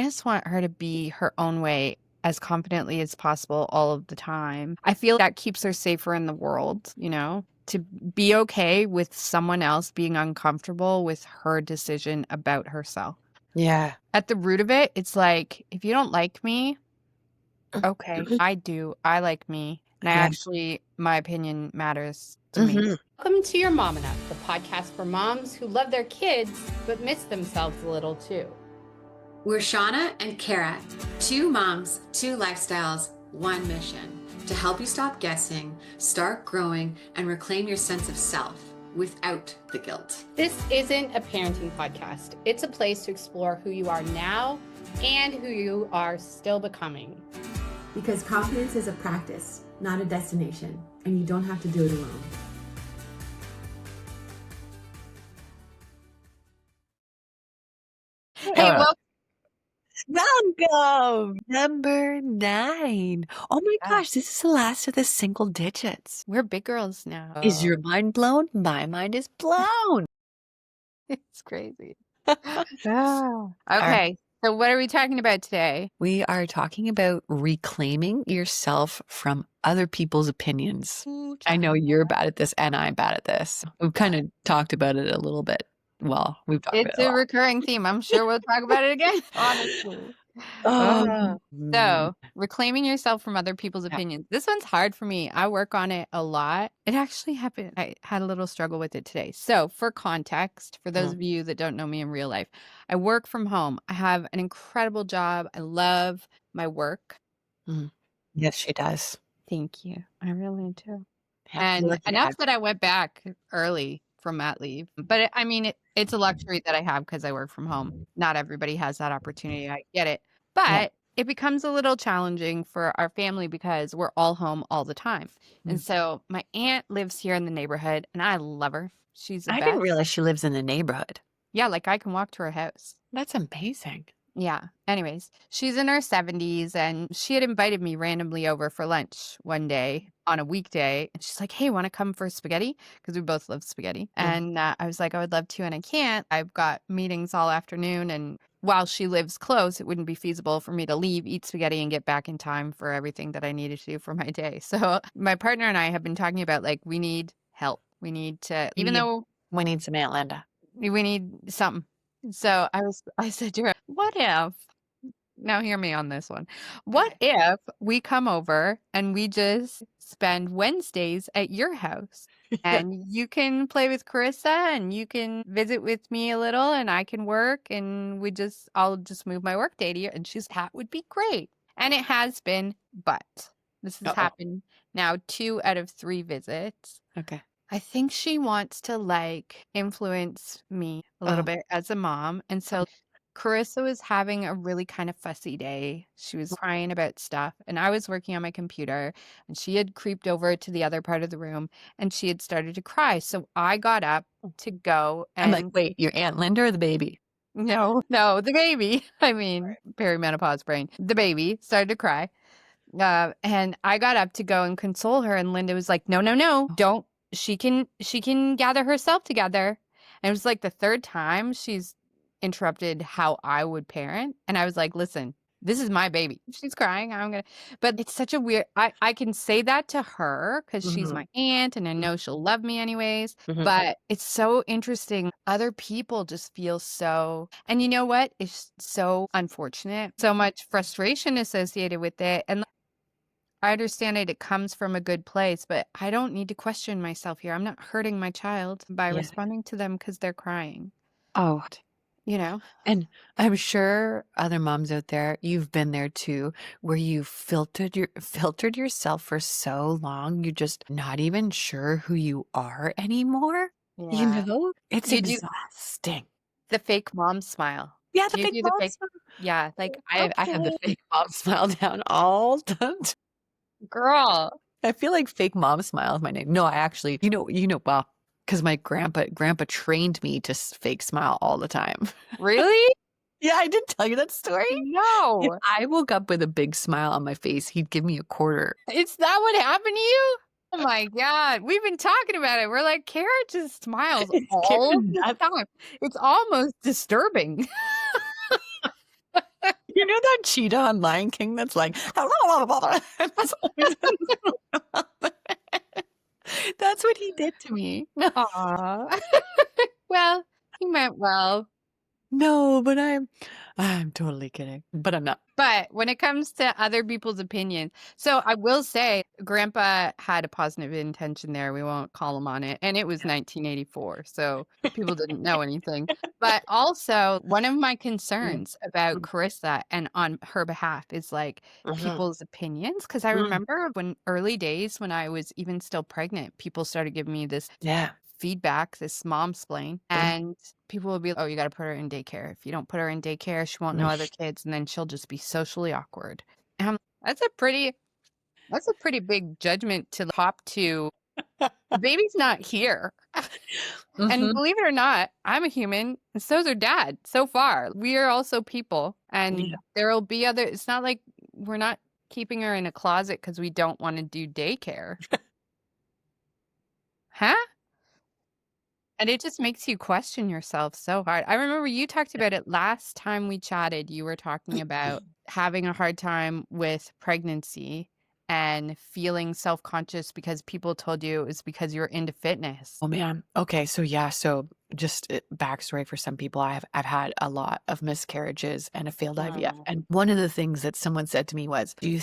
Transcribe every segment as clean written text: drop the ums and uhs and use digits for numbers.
I just want her to be her own way as confidently as possible all of the time. I feel that keeps her safer in the world, to be okay with someone else being uncomfortable with her decision about herself. Yeah. At the root of it, it's like, if you don't like me, okay, I do. I like me. And my opinion matters to me. Welcome to Your Mom Enough, the podcast for moms who love their kids but miss themselves a little too. We're Shawna and Cara, two moms, two lifestyles, one mission, to help you stop guessing, start growing, and reclaim your sense of self without the guilt. This isn't a parenting podcast. It's a place to explore who you are now and who you are still becoming. Because confidence is a practice, not a destination, and you don't have to do it alone. Hey, welcome. Number 9. Oh my gosh, this is the last of the single digits. We're big girls now. Is your mind blown? My mind is blown. It's crazy. Okay, so what are we talking about today? We are talking about reclaiming yourself from other people's opinions. I know you're bad at this and I'm bad at this. We've kind of talked about it a little bit. Well, we've talked about It's it a recurring theme. I'm sure we'll talk about it again, honestly. So, reclaiming yourself from other people's opinions. This one's hard for me. I work on it a lot. It actually happened. I had a little struggle with it today. So, for context, for those of you that don't know me in real life, I work from home. I have an incredible job. I love my work. Yes, she does. Thank you. I really do. Yeah, And enough that I went back early from mat leave. But it's a luxury that I have because I work from home. Not everybody has that opportunity. I get it. But it becomes a little challenging for our family because we're all home all the time. And so my aunt lives here in the neighborhood and I love her. She's the best. I didn't realize she lives in the neighborhood. Yeah, like I can walk to her house. That's amazing. Yeah. Anyways, she's in her 70s and she had invited me randomly over for lunch one day on a weekday. And she's like, hey, want to come for spaghetti? Because we both love spaghetti. And I was like, I would love to. And I can't. I've got meetings all afternoon. And while she lives close, it wouldn't be feasible for me to leave, eat spaghetti, and get back in time for everything that I needed to do for my day. So my partner and I have been talking about we need help. We need to, though we need some Aunt Linda. We need something. So I said to her, what if, now hear me on this one. What if we come over and we just spend Wednesdays at your house and you can play with Carissa and you can visit with me a little and I can work and I'll just move my work day to you. And that would be great. And it has been, but this has happened now 2 out of 3 visits. Okay. I think she wants to influence me a little bit as a mom. And so Carissa was having a really kind of fussy day. She was crying about stuff and I was working on my computer and she had creeped over to the other part of the room and she had started to cry. So I got up to go and I'm like, wait, your Aunt Linda or the baby? No, the baby. Perimenopause brain. The baby started to cry. And I got up to go and console her and Linda was like, no, don't. She can gather herself together. And it was like the 3rd time she's interrupted how I would parent. And I was like, listen, this is my baby. She's crying. But it's such a weird, I can say that to her because she's my aunt and I know she'll love me anyways. But it's so interesting. Other people just feel so, and you know what? It's so unfortunate. So much frustration associated with it. And I understand it comes from a good place, but I don't need to question myself here. I'm not hurting my child by responding to them because they're crying. Oh, And I'm sure other moms out there, you've been there too, where you filtered yourself for so long, you're just not even sure who you are anymore. It's exhausting. The fake mom smile. Yeah, the fake mom smile. Yeah, I have the fake mom smile down all the time. Girl, I feel like fake mom smile is my name. No, I actually, well, because my grandpa trained me to fake smile all the time. Really? Yeah, I didn't tell you that story. No. If I woke up with a big smile on my face, he'd give me a quarter. Is that what happened to you? Oh my God. We've been talking about it. We're like, Cara just smiles all the time. It's almost disturbing. know that cheetah on Lion King that's like, It's always- that's what he did to me. No, Aw. Well, he meant well. no, but I'm totally kidding, but I'm not. But when it comes to other people's opinions, so I will say Grandpa had a positive intention there. We won't call him on it. And it was 1984, so people didn't know anything. But also, one of my concerns about Carissa and on her behalf is like people's opinions. Because I remember when early days when I was even still pregnant, people started giving me this Yeah. feedback, this momsplain, and people will be, oh, you got to put her in daycare. If you don't put her in daycare, she won't know other kids, and then she'll just be socially awkward. And I'm, that's a pretty big judgment to hop to. The baby's not here. And believe it or not, I'm a human, and so's her dad. So far, we are also people, and there'll be other. It's not like we're not keeping her in a closet because we don't want to do daycare. Huh? And it just makes you question yourself so hard. I remember you talked about it last time we chatted. You were talking about having a hard time with pregnancy and feeling self-conscious because people told you it was because you were into fitness. Oh man. Okay. So yeah. So just backstory for some people, I've had a lot of miscarriages and a failed IVF. Oh. And one of the things that someone said to me was, do you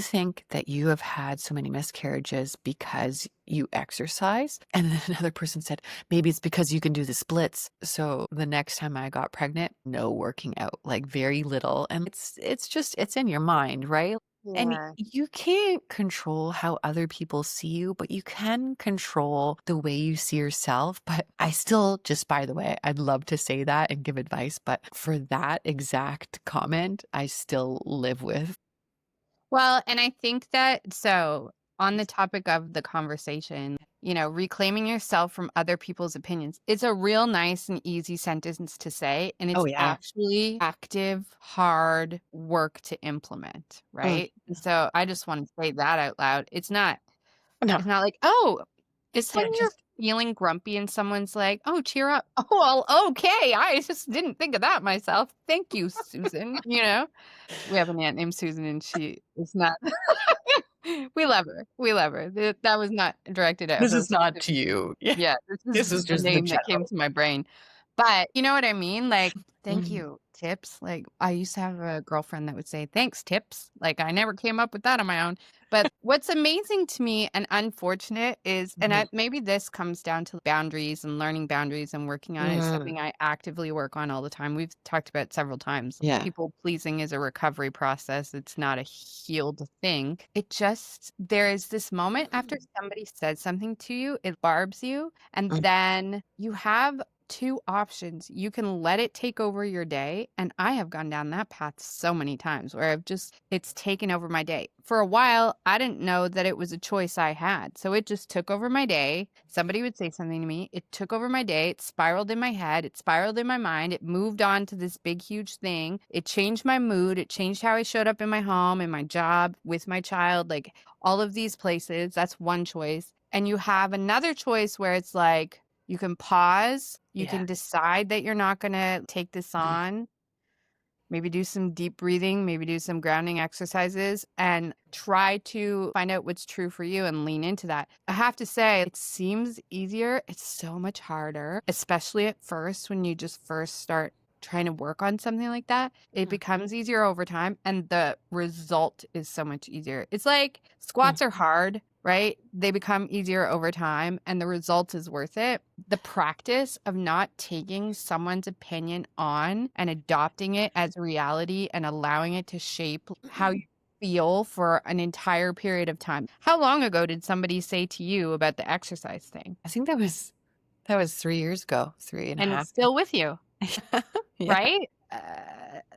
think that you have had so many miscarriages because you exercise? And then another person said, maybe it's because you can do the splits. So the next time I got pregnant, no working out, like very little. And it's in your mind, right? And Yeah. you can't control how other people see you, but you can control the way you see yourself. But I still, just by the way, I'd love to say that and give advice. But for that exact comment, I still live with. Well, and I think that so on the topic of the conversation, reclaiming yourself from other people's opinions, it's a real nice and easy sentence to say, and Oh, it's yeah. actually active, hard work to implement, right? So I just want to say that out loud. It's not like, oh, is Yeah, something you're feeling grumpy and someone's like, oh, cheer up. Oh, well, okay. I just didn't think of that myself. Thank you, Susan. We have an aunt named Susan, and she is not. We love her. We love her. That was not directed at this her is not to specifically. you. Yeah, this This is is the just the name that came general. to my brain. But you know what I mean? Like, thank you, Tips. Like, I used to have a girlfriend that would say, thanks, Tips. Like, I never came up with that on my own. But what's amazing to me and unfortunate is, and maybe this comes down to boundaries and learning boundaries and working on it. It's something I actively work on all the time. We've talked about it several times. Yeah. People pleasing is a recovery process. It's not a healed thing. There is this moment after somebody says something to you, it barbs you. And then you have two options. You can let it take over your day. And I have gone down that path so many times where it's taken over my day. For a while, I didn't know that it was a choice I had. So it just took over my day. Somebody would say something to me. It took over my day. It spiraled in my head. It spiraled in my mind. It moved on to this big, huge thing. It changed my mood. It changed how I showed up in my home, in my job, with my child, like all of these places. That's one choice. And you have another choice where it's like, you can pause. You can decide that you're not going to take this on. Maybe do some deep breathing, maybe do some grounding exercises and try to find out what's true for you and lean into that. I have to say, it seems easier. It's so much harder, especially at first when you just first start trying to work on something like that. It becomes easier over time and the result is so much easier. It's like squats are hard, right? They become easier over time and the result is worth it. The practice of not taking someone's opinion on and adopting it as reality and allowing it to shape how you feel for an entire period of time. How long ago did somebody say to you about the exercise thing? I think that was 3 years ago, three and a And half. it's still with you, right?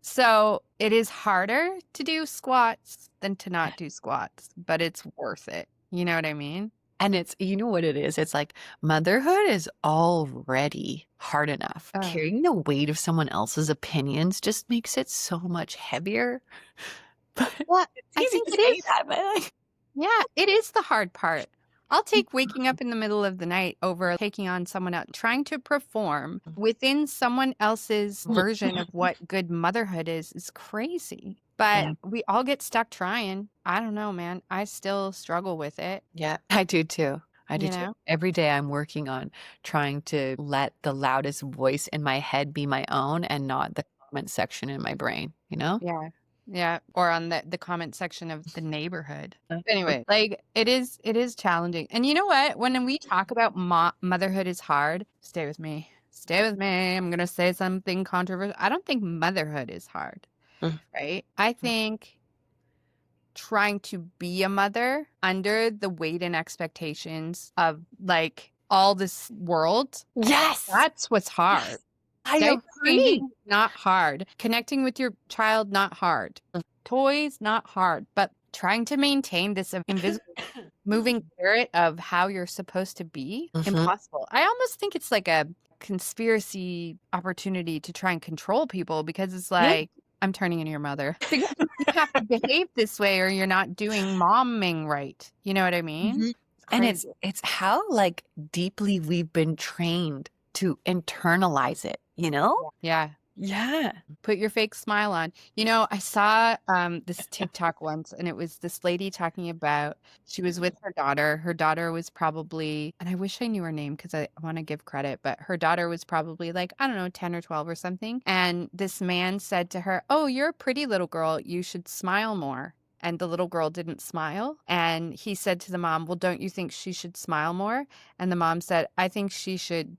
So it is harder to do squats than to not do squats, but it's worth it. You know what I mean? And you know what it is? It's like motherhood is already hard enough. Carrying the weight of someone else's opinions just makes it so much heavier. But Well, it's I easy think to it say is. that, but like, Yeah, it is the hard part. I'll take waking up in the middle of the night over taking on someone else, trying to perform within someone else's version of what good motherhood is crazy. But Yeah. we all get stuck trying. I don't know, man. I still struggle with it. Yeah, I do too. I do You too. know? Every day I'm working on trying to let the loudest voice in my head be my own and not the comment section in my brain, you know? Yeah. Yeah. Or on the comment section of the neighborhood. Anyway, like it is challenging. And you know what? When we talk about motherhood is hard, stay with me. Stay with me. I'm going to say something controversial. I don't think motherhood is hard, Mm. right? I think trying to be a mother under the weight and expectations of like all this world, Yes. that's what's hard. I Diaper agree. changing, not hard. Connecting with your child, not hard. Toys, not hard. But trying to maintain this invisible moving spirit of how you're supposed to be, impossible. I almost think it's like a conspiracy opportunity to try and control people because it's like, I'm turning into your mother. You have to behave this way or you're not doing momming right. You know what I mean? And Crazy. it's how like deeply we've been trained to internalize it, you know? Yeah. Yeah. Put your fake smile on. You know, I saw this TikTok once, and it was this lady talking about she was with her daughter. Her daughter was probably, and I wish I knew her name because I want to give credit, but her daughter was probably like, I don't know, 10 or 12 or something. And this man said to her, "Oh, you're a pretty little girl. You should smile more." And the little girl didn't smile. And he said to the mom, "Well, don't you think she should smile more?" And the mom said, "I think she should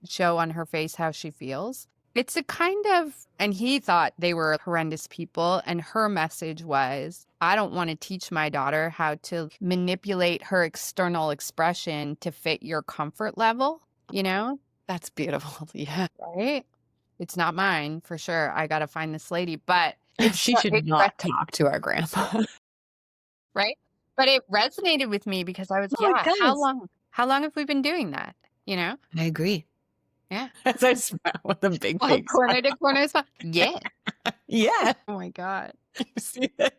show on her face how she feels." It's a kind of, and he thought they were horrendous people. And her message was, I don't want to teach my daughter how to manipulate her external expression to fit your comfort level, you know? That's beautiful. Yeah. Right? It's not mine for sure. I got to find this lady, but it's She should not talk to our grandpa. right? But it resonated with me because I was, Oh, it yeah, does. how long have we been doing that? You know? I agree. Yeah. As I smile with a big Like fake corner to corner smile. Yeah. Yeah. Oh my God. You see it?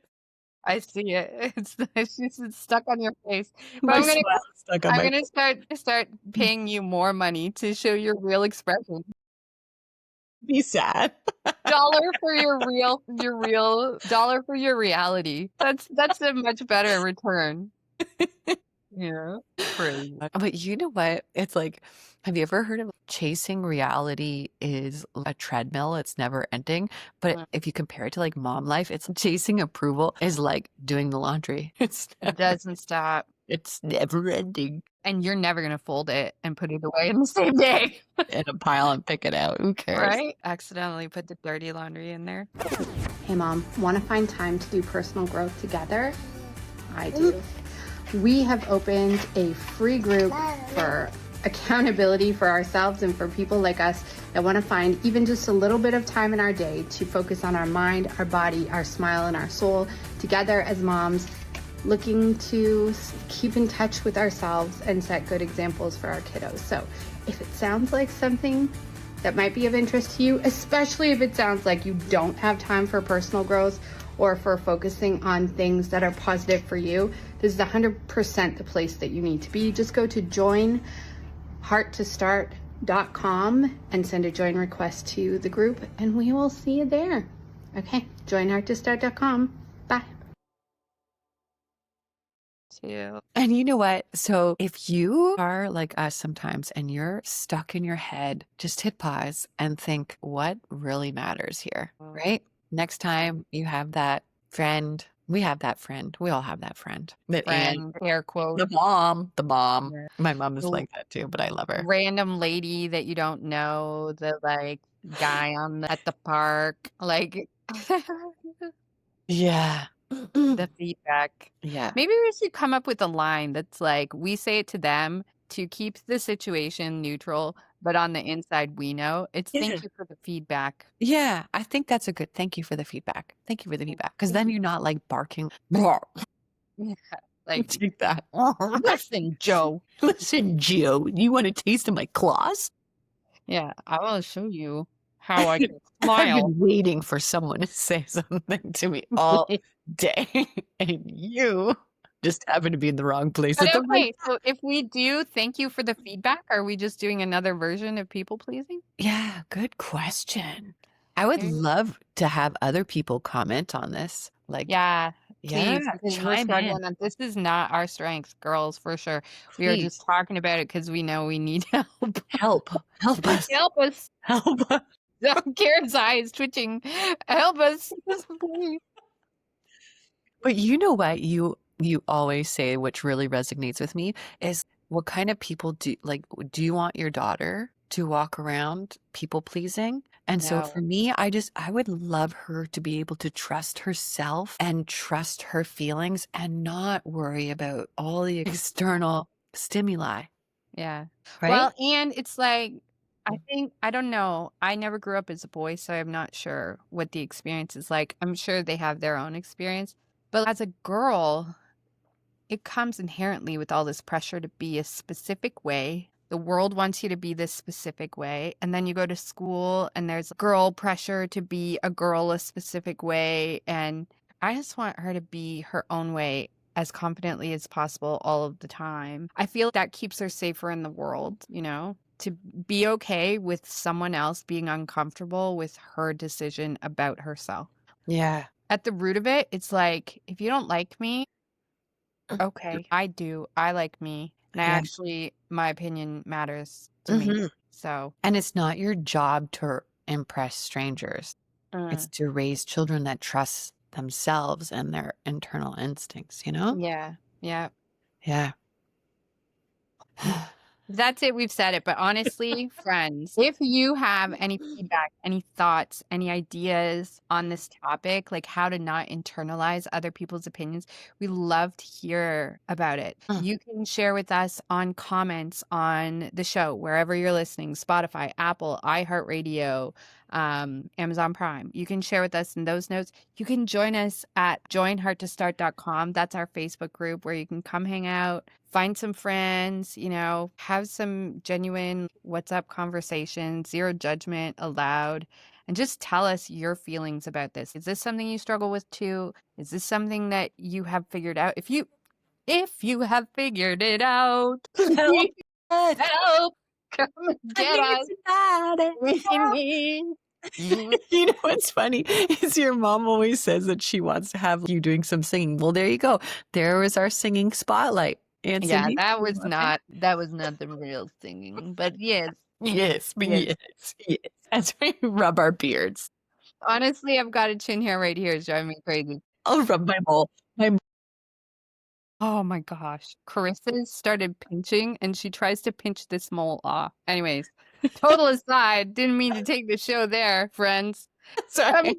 I see it. It's just stuck on your face. But My smile is stuck on I'm my gonna start paying you more money to show your real expression. be sad. Dollar for your real dollar for your reality. That's a much better return. Yeah. Crazy. But you know what? It's like, have you ever heard of chasing reality is a treadmill? It's never ending. But Mm. if you compare it to like mom life, it's chasing approval is like doing the laundry. It doesn't stop. It's never ending. And you're never gonna fold it and put it away in the same day. In a pile and pick it out. Who cares? Right? Accidentally put the dirty laundry in there. Hey mom, want to find time to do personal growth together? I do. We have opened a free group for accountability for ourselves and for people like us that want to find even just a little bit of time in our day to focus on our mind, our body, our smile, and our soul together as moms, looking to keep in touch with ourselves and set good examples for our kiddos. So if it sounds like something that might be of interest to you, especially if it sounds like you don't have time for personal growth or for focusing on things that are positive for you, this is 100% the place that you need to be. Just go to joinhearttostart.com and send a join request to the group, and we will see you there. Okay, joinhearttostart.com. Bye. Too. And you know what? So if you are like us sometimes and you're stuck in your head, just hit pause and think what really matters here, right? Next time you have that friend, we have that friend. We all have that friend. That Friend, air quote. the mom. Yeah. My mom is The like that too, but I love her. random lady that you don't know, the like guy at the park, like Yeah. the feedback. Yeah. Maybe we should come up with a line that's like we say it to them to keep the situation neutral, but on the inside we know it's Yeah. thank you for the feedback. Yeah. I think that's a good thank you for the feedback. Thank you for the feedback. Because then you're not like barking. "Blah." Yeah. Like Take that. listen, Joe. Listen, Joe, you want a taste of my claws? Yeah, I will show you how I can I've smile. been waiting for someone to say something to me all day. And you Just happen to be in the wrong place But at the right. okay, so if we do thank you for the feedback, are we just doing another version of people pleasing? Yeah, good question. I would There you go. love to have other people comment on this. Like, Yeah, yeah, please, because we're chime in, struggling. This is not our strength, girls, for sure. We are just please. talking about it because we know we need help. Help, help us, Help us. help us. Kara's eye is twitching. Help us. Please. But you know what you always say, which really resonates with me, is what kind of people do you want your daughter to walk around people pleasing? And so for No. me, I would love her to be able to trust herself and trust her feelings and not worry about all the external stimuli, Yeah. right? Well, and it's like, I think, I don't know. I never grew up as a boy, so I'm not sure what the experience is like. I'm sure they have their own experience. But as a girl, it comes inherently with all this pressure to be a specific way. The world wants you to be this specific way. And then you go to school and there's girl pressure to be a girl a specific way. And I just want her to be her own way as confidently as possible all of the time. I feel that keeps her safer in the world, to be okay with someone else being uncomfortable with her decision about herself. Yeah. At the root of it, it's like, if you don't like me, okay, I do. I like me. And Yeah. actually, my opinion matters to me. Mhm. So, And it's not your job to impress strangers. It's to raise children that trust themselves and their internal instincts, you know? yeah, yeah. Yeah. That's it. We've said it. But honestly, friends, if you have any feedback, any thoughts, any ideas on this topic, like how to not internalize other people's opinions, we love to hear about it. Mm. You can share with us on comments on the show, wherever you're listening, Spotify, Apple, iHeartRadio, Amazon Prime. You can share with us in those notes. You can join us at joinhearttostart.com. That's our Facebook group where you can come hang out, find some friends, have some genuine what's up conversations, zero judgment allowed, and just tell us your feelings about this. Is this something you struggle with too? Is this something that you have figured out? If you have figured it out, Help us. help, come and I get need us. somebody. We need you. You know what's funny is your mom always says that she wants to have you doing some singing. Well, there you go. There was our singing spotlight. And Yeah, Cindy, that you was want that? not the real singing, but yes. Yes, but Yes. yes. As we rub our beards. Honestly, I've got a chin hair right here. It's driving me crazy. I'll rub my mole. Oh my gosh. Carissa started pinching and she tries to pinch this mole off. Anyways, total aside, didn't mean to take the show there, friends. Sorry.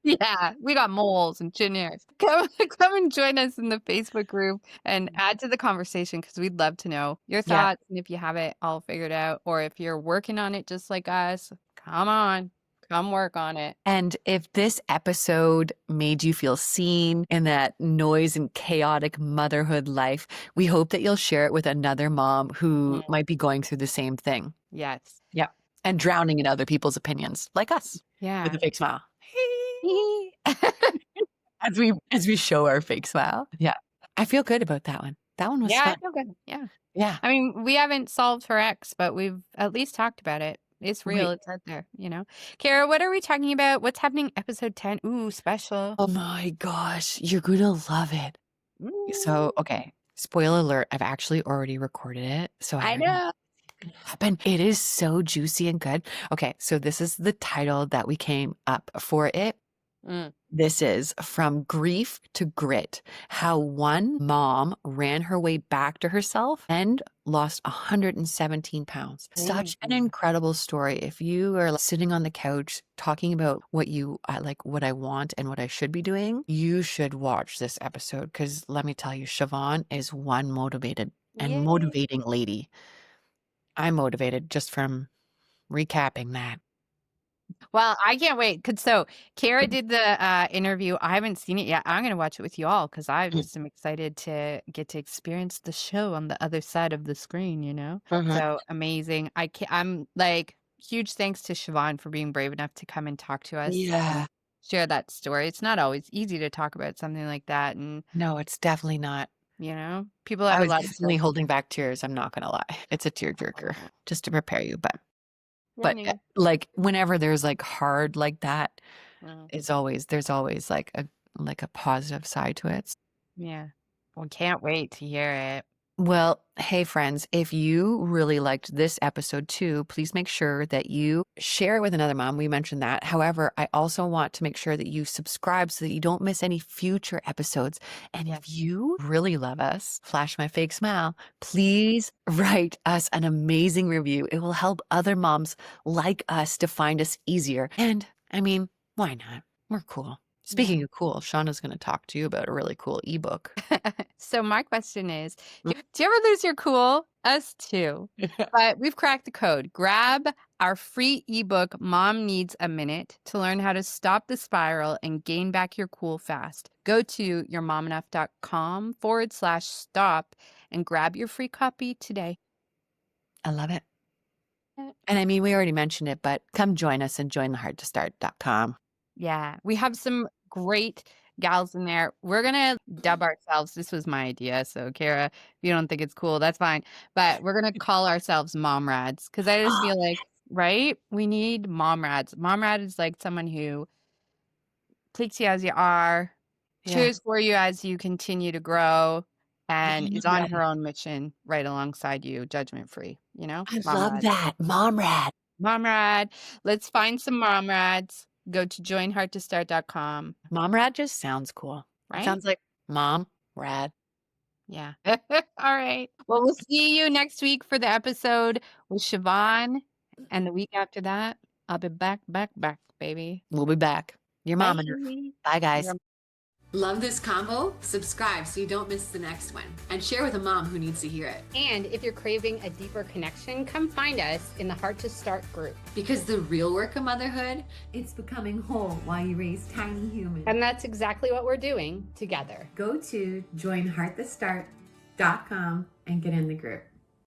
Yeah, we got moles and chin hairs. Come and join us in the Facebook group and add to the conversation because we'd love to know your Yeah. thoughts. And if you have it all figured out, or if you're working on it just like us, come on, come work on it. And if this episode made you feel seen in that noise and chaotic motherhood life, we hope that you'll share it with another mom who might be going through the same thing. Yes. Yeah. And drowning in other people's opinions, like us, Yeah. with a fake smile. as we show our fake smile. Yeah. I feel good about that one. That one was Yeah, I fun. feel good. Yeah. Yeah. I mean, we haven't solved her ex, but we've at least talked about it. It's real. Right. It's out there, Cara, what are we talking about? What's happening episode 10? Ooh, special. Oh my gosh. You're going to love it. So, okay. Spoiler alert. I've actually already recorded it. So I already know. happen. It is so juicy and good. Okay, so this is the title that we came up for it. This is From Grief to Grit, how one mom ran her way back to herself and lost 117 pounds. Such an incredible story. If you are sitting on the couch talking about what what I want and what I should be doing, you should watch this episode because let me tell you, Siobhan is one motivated and motivating lady. I'm motivated just from recapping that. Well, I can't wait. So Cara did the interview. I haven't seen it yet. I'm going to watch it with you all because I just am excited to get to experience the show on the other side of the screen, So amazing. I'm like, huge thanks to Siobhan for being brave enough to come and talk to us. Yeah. share that story. It's not always easy to talk about something like that. And, No, it's definitely not. people I have a was lot of definitely stuff. holding back tears. I'm not gonna lie. It's a tearjerker just to prepare you. But Honey. like whenever there's like hard like that, Mm, there's always like a positive side to it. yeah. We can't wait to hear it. Well, hey friends, if you really liked this episode too, please make sure that you share it with another mom. We mentioned that. However, I also want to make sure that you subscribe so that you don't miss any future episodes. And if you really love us, flash my fake smile, please write us an amazing review. It will help other moms like us to find us easier. And I mean, why not? We're cool. Speaking of cool, Shawna's going to talk to you about a really cool ebook. So my question is, do you ever lose your cool? Us too. But we've cracked the code. Grab our free ebook, Mom Needs a Minute, to learn how to stop the spiral and gain back your cool fast. Go to yourmomenough.com/stop and grab your free copy today. I love it. And I mean, we already mentioned it, but come join us and join thehardtostart.com. Yeah, we have some great gals in there. We're gonna dub ourselves. This was my idea, so Cara, if you don't think it's cool, that's fine. But we're gonna call ourselves mom rads because I just feel like, right? We need mom rads. Mom rad is like someone who takes you as you are, cheers for you as you continue to grow, and is on her own mission right alongside you, judgment free. I Mom love rad. that. Mom rad. Mom rad. Let's find some mom rads. Go to joinhearttostart.com. Mom rad just sounds cool. Right? It sounds like mom rad. Yeah. All right. Well, we'll see you next week for the episode with Siobhan. And the week after that, I'll be back, baby. We'll be back. Your Bye. mom. Bye, guys. Love this combo? Subscribe so you don't miss the next one. And share with a mom who needs to hear it. And if you're craving a deeper connection, come find us in the Heart to Start group. Because the real work of motherhood, It's becoming whole while you raise tiny humans. And that's exactly what we're doing together. Go to joinheartthestart.com and get in the group.